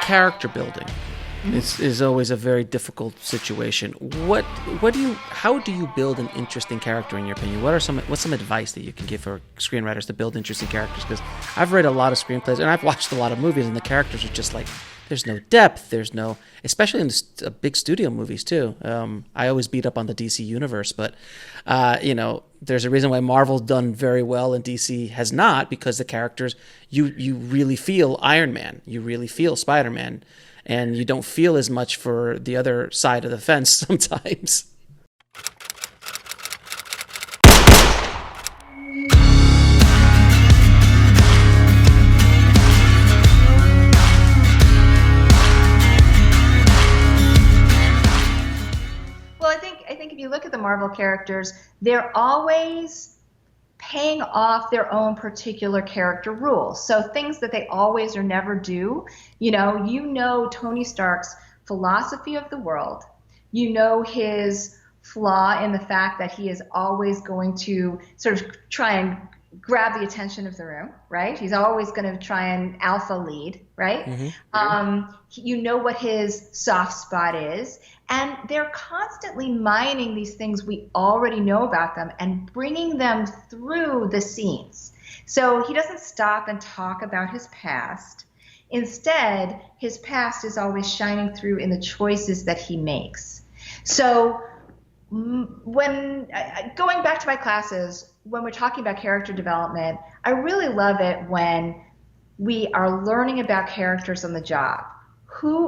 character building is always a very difficult situation. How do you build an interesting character in your opinion? What's some advice that you can give for screenwriters to build interesting characters? Because I've read a lot of screenplays and I've watched a lot of movies, and the characters are just like, there's no depth. There's no, especially in the big studio movies too. I always beat up on the DC universe, but there's a reason why Marvel's done very well and DC has not, because the characters, you really feel Iron Man, you really feel Spider-Man, and you don't feel as much for the other side of the fence sometimes. I think if you look at the Marvel characters, they're always paying off their own particular character rules. So things that they always or never do, Tony Stark's philosophy of the world, his flaw in the fact that he is always going to sort of try and grab the attention of the room, right? He's always going to try and alpha lead, right? Mm-hmm. What his soft spot is, and they're constantly mining these things we already know about them and bringing them through the scenes. So he doesn't stop and talk about his past. Instead, his past is always shining through in the choices that he makes. So when going back to my classes, when we're talking about character development, I really love it when we are learning about characters on the job.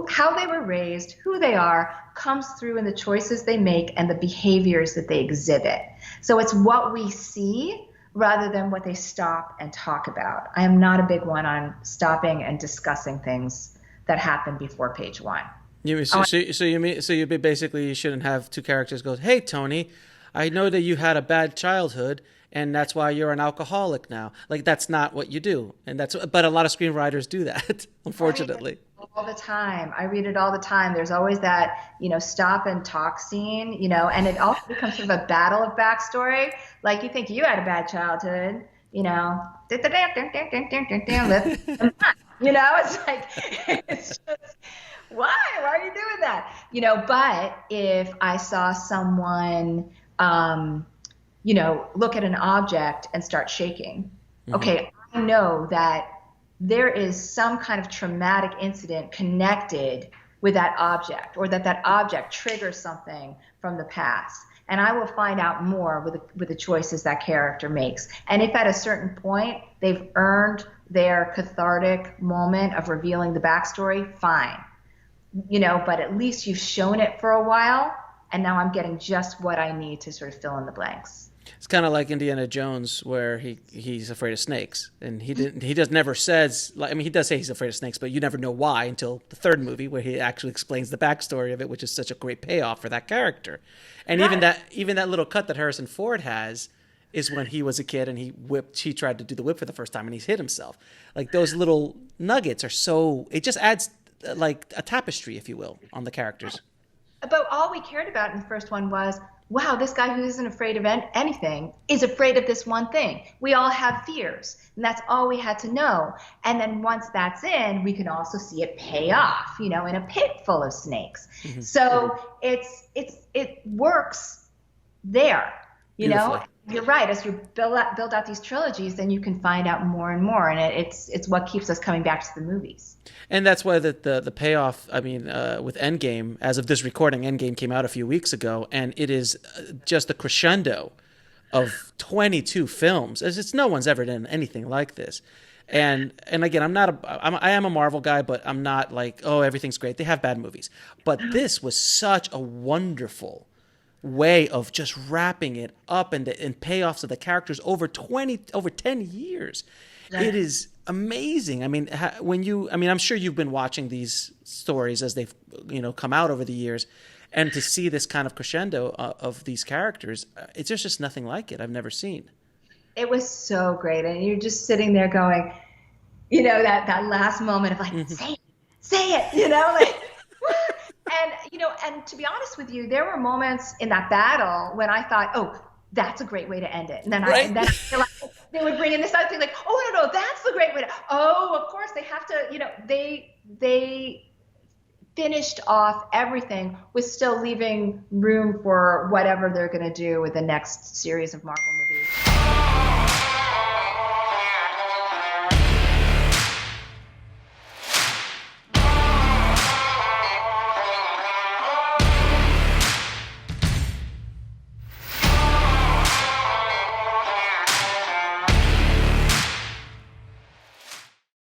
How they were raised, who they are, comes through in the choices they make and the behaviors that they exhibit. So it's what we see rather than what they stop and talk about. I am not a big one on stopping and discussing things that happen before page one. You shouldn't have two characters go, "Hey Tony, I know that you had a bad childhood and that's why you're an alcoholic now." Like, that's not what you do. But a lot of screenwriters do that, unfortunately. All the time. I read it all the time. There's always that, stop and talk scene, and it also becomes sort of a battle of backstory. Like, you think you had a bad childhood, it's like, it's just, why are you doing that? But if I saw someone, look at an object and start shaking, okay, I know that there is some kind of traumatic incident connected with that object, or that object triggers something from the past. And I will find out more with the choices that character makes. And if at a certain point they've earned their cathartic moment of revealing the backstory, fine. But at least you've shown it for a while, and now I'm getting just what I need to sort of fill in the blanks. It's kind of like Indiana Jones, where he's afraid of snakes, and he never says. He does say he's afraid of snakes, but you never know why until the third movie, where he actually explains the backstory of it, which is such a great payoff for that character. And right. even that little cut that Harrison Ford has is when he was a kid and he tried to do the whip for the first time and he's hit himself. Like, those little nuggets are it just adds like a tapestry, if you will, on the characters. But all we cared about in the first one was, wow, this guy who isn't afraid of anything is afraid of this one thing. We all have fears, and that's all we had to know. And then once that's in, we can also see it pay off, in a pit full of snakes. Mm-hmm. So it works there, Beautiful. You're right. As you build out these trilogies, then you can find out more and more, and it's what keeps us coming back to the movies. And that's why the payoff, with Endgame, as of this recording, Endgame came out a few weeks ago, and it is just a crescendo of 22 films. It's no one's ever done anything like this. And again, I am a Marvel guy, but I'm not like, oh, everything's great. They have bad movies. But this was such a wonderful way of just wrapping it up and payoffs of the characters over 10 years. Right. It is amazing. I'm sure you've been watching these stories as they've come out over the years, and to see this kind of crescendo of these characters, it's just nothing like it I've never seen. It was so great, and you're just sitting there going, that last moment of like, mm-hmm. say it, like. And to be honest with you, there were moments in that battle when I thought, oh, that's a great way to end it. And then Right. I feel like they would bring in this other thing like, oh, no, that's the great way to, oh, of course they have to, they finished off everything with still leaving room for whatever they're going to do with the next series of Marvel movies.